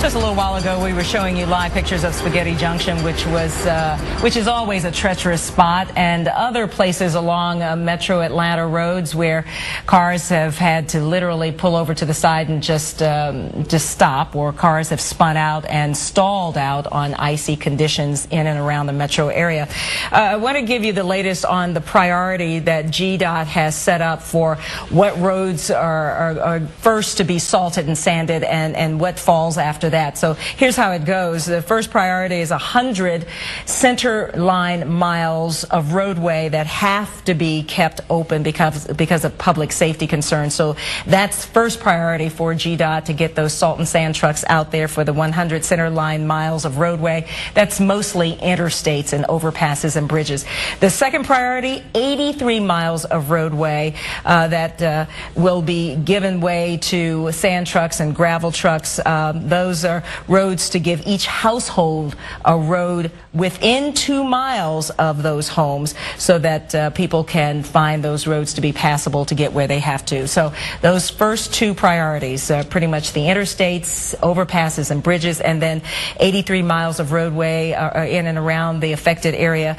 Just a little while ago, we were showing you live pictures of Spaghetti Junction, which is always a treacherous spot, and other places along Metro Atlanta roads where cars have had to literally pull over to the side and just stop, or cars have spun out and stalled out on icy conditions in and around the metro area. I want to give you the latest on the priority that GDOT has set up for what roads are first to be salted and sanded, and what falls after that. So here's how it goes. The first priority is 100 center line miles of roadway that have to be kept open because of public safety concerns. So that's first priority for GDOT, to get those salt and sand trucks out there for the 100 center line miles of roadway. That's mostly interstates and overpasses and bridges. The second priority, 83 miles of roadway that will be given way to sand trucks and gravel trucks. Those are roads to give each household a road within 2 miles of those homes, so that people can find those roads to be passable to get where they have to. So those first two priorities, pretty much the interstates, overpasses and bridges, and then 83 miles of roadway in and around the affected area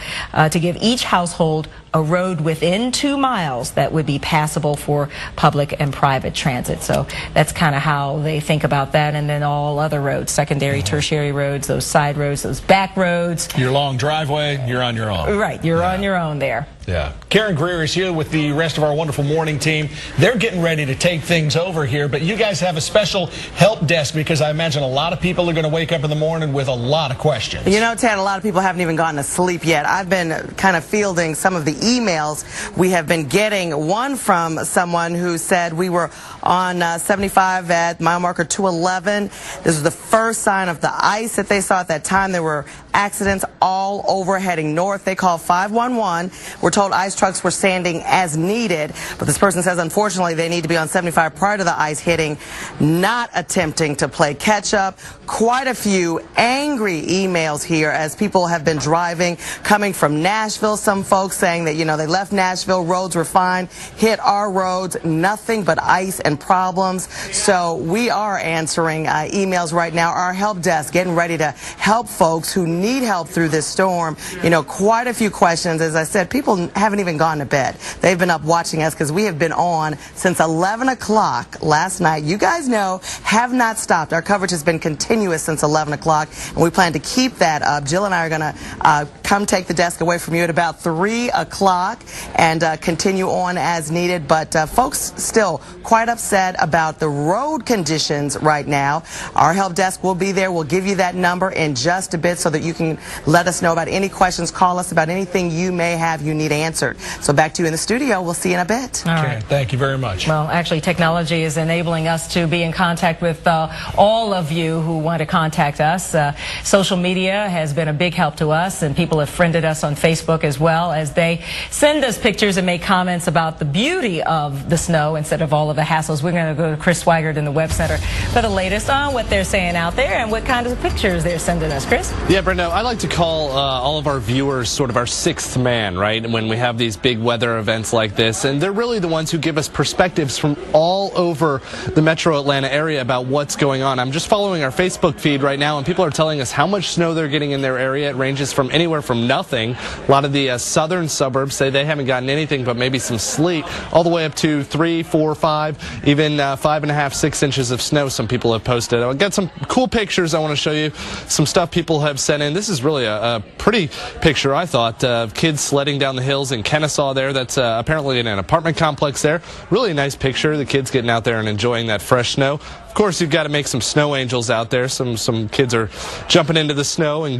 to give each household a road within 2 miles that would be passable for public and private transit. So that's kind of how they think about that. And then all other roads, secondary, tertiary roads, those side roads, those back roads. Your long driveway, you're on your own. Right, you're on your own there. Yeah. Karen Greer is here with the rest of our wonderful morning team. They're getting ready to take things over here, but you guys have a special help desk, because I imagine a lot of people are going to wake up in the morning with a lot of questions. You know, Ted, a lot of people haven't even gotten to sleep yet. I've been kind of fielding some of the emails we have been getting. One from someone who said we were on 75 at mile marker 211. This was the first sign of the ice that they saw at that time. There were accidents all over heading north. They called 511. We're told ice trucks were sanding as needed, but this person says unfortunately they need to be on 75 prior to the ice hitting, not attempting to play catch up. Quite a few angry emails here as people have been driving, coming from Nashville. Some folks saying that, you know, they left Nashville, roads were fine, hit our roads, nothing but ice and problems. So we are answering emails right now. Our help desk getting ready to help folks who need help through this storm. You know, quite a few questions. As I said, people haven't even gone to bed. They've been up watching us because we have been on since 11 o'clock last night. You guys know, have not stopped. Our coverage has been continuous since 11 o'clock, and we plan to keep that up. Jill and I are going to come take the desk away from you at about 3 o'clock and continue on as needed. But folks still quite upset about the road conditions right now. Our help desk will be there. We'll give you that number in just a bit so that you can let us know about any questions. Call us about anything you may have you need answered. So back to you in the studio. We'll see you in a bit. All right. Okay, thank you very much. Well, actually, technology is enabling us to be in contact with all of you who want to contact us. Social media has been a big help to us, and people have friended us on Facebook as well, as they send us pictures and make comments about the beauty of the snow instead of all of the hassles. We're going to go to Chris Swigert in the Web Center for the latest on what they're saying out there and what kind of pictures they're sending us. Chris? Yeah, Brenda, I like to call all of our viewers sort of our sixth man, right, when we have these big weather events like this. And they're really the ones who give us perspectives from all over the metro Atlanta area about what's going on. I'm just following our Facebook feed right now, and people are telling us how much snow they're getting in their area. It ranges from anywhere from nothing. A lot of the southern suburbs say they haven't gotten anything but maybe some sleet, all the way up to 3, 4, 5, even 5.5, 6 inches of snow some people have posted. I'll get some cool pictures I want to show you, some stuff people have sent in. This is really a pretty picture, I thought, of kids sledding down the hills in Kennesaw there. That's apparently in an apartment complex there. Really nice picture. The kids getting out there and enjoying that fresh snow. Of course, you've got to make some snow angels out there. Some kids are jumping into the snow and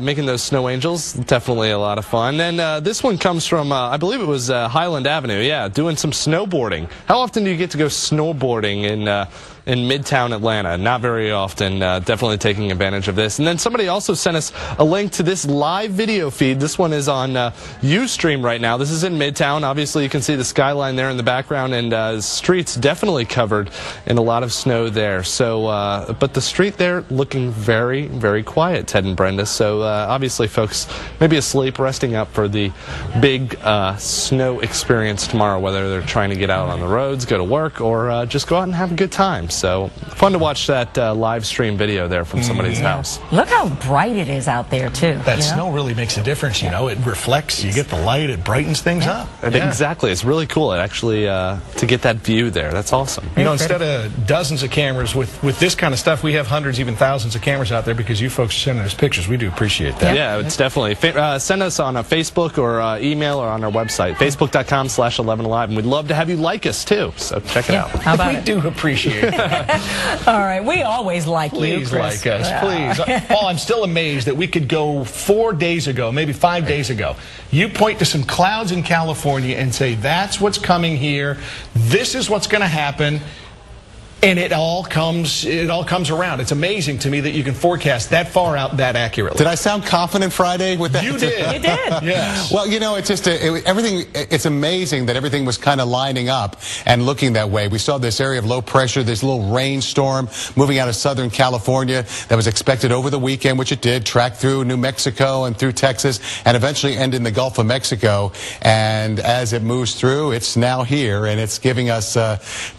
making those snow angels. Definitely a lot of fun. And this one comes from, I believe it was Highland Avenue. Yeah, doing some snowboarding. How often do you get to go snowboarding in Midtown Atlanta? Not very often. Definitely taking advantage of this. And then somebody also sent us a link to this live video feed. This one is on Ustream right now. This is in Midtown. Obviously, you can see the skyline there in the background, and streets definitely covered in a lot of snow there. So, but the street there looking very, very quiet, Ted and Brenda. So obviously folks maybe asleep, resting up for the big snow experience tomorrow, whether they're trying to get out on the roads, go to work, or just go out and have a good time. So fun to watch that live stream video there from somebody's house. Look how bright it is out there, too. That snow really makes a difference, you know. It reflects, you get the light, it brightens things up. Exactly. It's really cool. It actually, to get that view there, that's awesome. You know, instead of dozens of cameras with this kind of stuff, we have hundreds, even thousands of cameras out there because you folks are sending us pictures. We do appreciate that. Yeah, it's definitely. Send us on a Facebook or email or on our website, facebook.com/11alive, and we'd love to have you like us, too. So check it out. How about we do appreciate it. All right, we always like you, Please Chris. like us, please. Paul, I'm still amazed that we could go 4 days ago, maybe 5 days ago. You point to some clouds in California and say, that's what's coming here. This is what's going to happen. And it all comes around. It's amazing to me that you can forecast that far out that accurately. Did I sound confident Friday with that? You did. You did. Yes. Well, you know, it's just everything. It's amazing that everything was kind of lining up and looking that way. We saw this area of low pressure, this little rainstorm moving out of Southern California that was expected over the weekend, which it did, track through New Mexico and through Texas, and eventually end in the Gulf of Mexico. And as it moves through, it's now here, and it's giving us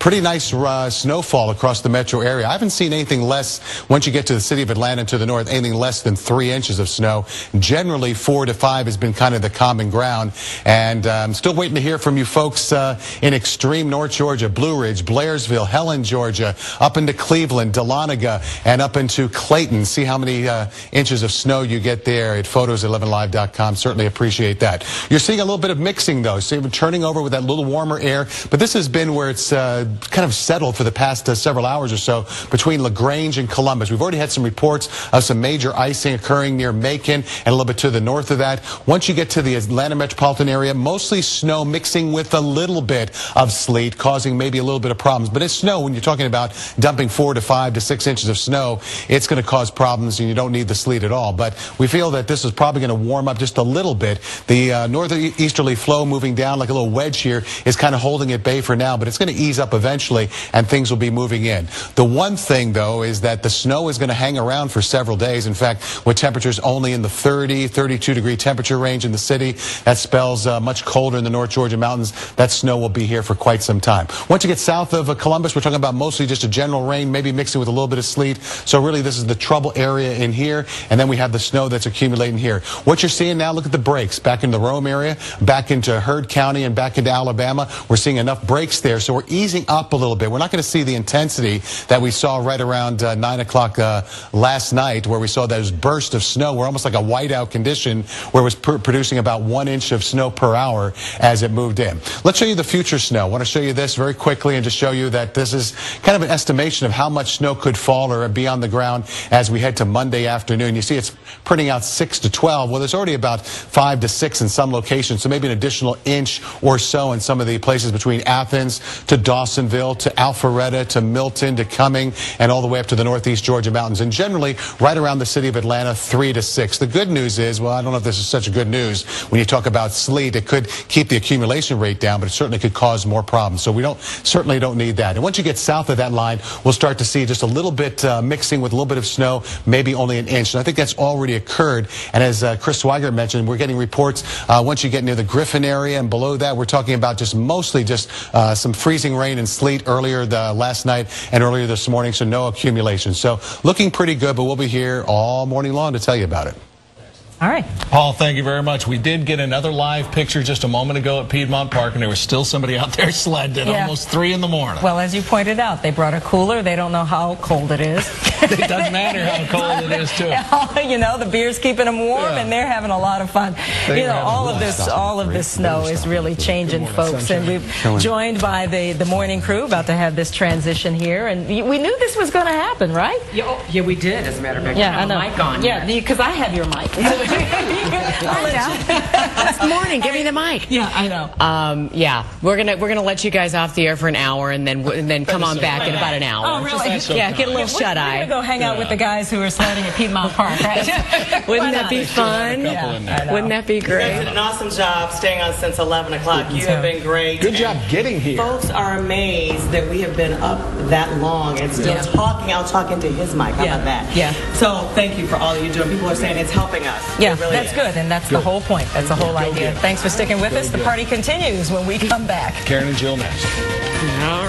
pretty nice snowfall across the metro area. I haven't seen anything less, once you get to the city of Atlanta to the north, anything less than 3 inches of snow. Generally, 4 to 5 has been kind of the common ground. And I'm still waiting to hear from you folks in extreme North Georgia, Blue Ridge, Blairsville, Helen, Georgia, up into Cleveland, Dahlonega, and up into Clayton. See how many inches of snow you get there at photos11live.com. Certainly appreciate that. You're seeing a little bit of mixing, though. So you're turning over with that little warmer air. But this has been where it's kind of settled for the past several hours or so between LaGrange and Columbus. We've already had some reports of some major icing occurring near Macon and a little bit to the north of that. Once you get to the Atlanta metropolitan area, mostly snow mixing with a little bit of sleet, causing maybe a little bit of problems. But it's snow. When you're talking about dumping 4 to 5 to 6 inches of snow, it's going to cause problems, and you don't need the sleet at all. But we feel that this is probably going to warm up just a little bit. The northeasterly flow moving down like a little wedge here is kind of holding at bay for now, but it's going to ease up eventually, and things will be moving in. The one thing, though, is that the snow is going to hang around for several days. In fact, with temperatures only in the 30, 32-degree temperature range in the city, that spells much colder in the North Georgia mountains. That snow will be here for quite some time. Once you get south of Columbus, we're talking about mostly just a general rain, maybe mixing with a little bit of sleet. So really, this is the trouble area in here, and then we have the snow that's accumulating here. What you're seeing now, look at the breaks. Back in the Rome area, back into Heard County, and back into Alabama, we're seeing enough breaks there, so we're easing up a little bit. We're not going to see the intensity that we saw right around 9 o'clock last night, where we saw those bursts of snow. We're almost like a whiteout condition, where it was producing about 1 inch of snow per hour as it moved in. Let's show you the future snow. I want to show you this very quickly and just show you that this is kind of an estimation of how much snow could fall or be on the ground as we head to Monday afternoon. You see it's printing out 6 to 12. Well, there's already about 5 to 6 in some locations, so maybe an additional inch or so in some of the places between Athens to Dawsonville to Alpharetta to Milton to Cumming and all the way up to the northeast Georgia mountains. And generally, right around the city of Atlanta, 3 to 6. The good news is, well, I don't know if this is such good news. When you talk about sleet, it could keep the accumulation rate down, but it certainly could cause more problems. So we certainly don't need that. And once you get south of that line, we'll start to see just a little bit mixing with a little bit of snow, maybe only an inch. And I think that's already occurred. And as Chris Swigert mentioned, we're getting reports once you get near the Griffin area and below that, we're talking about just mostly just some freezing rain and sleet earlier last night and earlier this morning, so no accumulation. So looking pretty good, but we'll be here all morning long to tell you about it. All right. Paul, thank you very much. We did get another live picture just a moment ago at Piedmont Park, and there was still somebody out there sledding at almost 3 in the morning. Well, as you pointed out, they brought a cooler. They don't know how cold it is. It doesn't matter how cold it is, too. You know, the beer's keeping them warm, and they're having a lot of fun. You know, all of this snow is really changing, folks. And we've joined by the morning crew about to have this transition here. And we knew this was going to happen, right? Yeah, we did, as a matter of fact. Yeah, I know. Mic on. Yeah, because I have your mic. Good morning. Give me the mic. Yeah, I know. Yeah, we're gonna let you guys off the air for an hour, and then come on back in about an hour. Oh, really? Yeah, get a little shut eye. We're gonna go hang out with the guys who are sledding at Piedmont Park, right? Wouldn't that be fun? Yeah, wouldn't that be You great? guys did an awesome job staying on since 11 o'clock. You have been great. Good job getting here. Folks are amazed that we have been up that long and still talking. I'll talk into his mic. How about that? Yeah. So thank you for all you're doing. People are saying it's helping us. Yeah, It really that's is. good, and that's the whole point. That's the whole idea. Thanks for sticking with us. The party continues when we come back. Karen and Jill next. All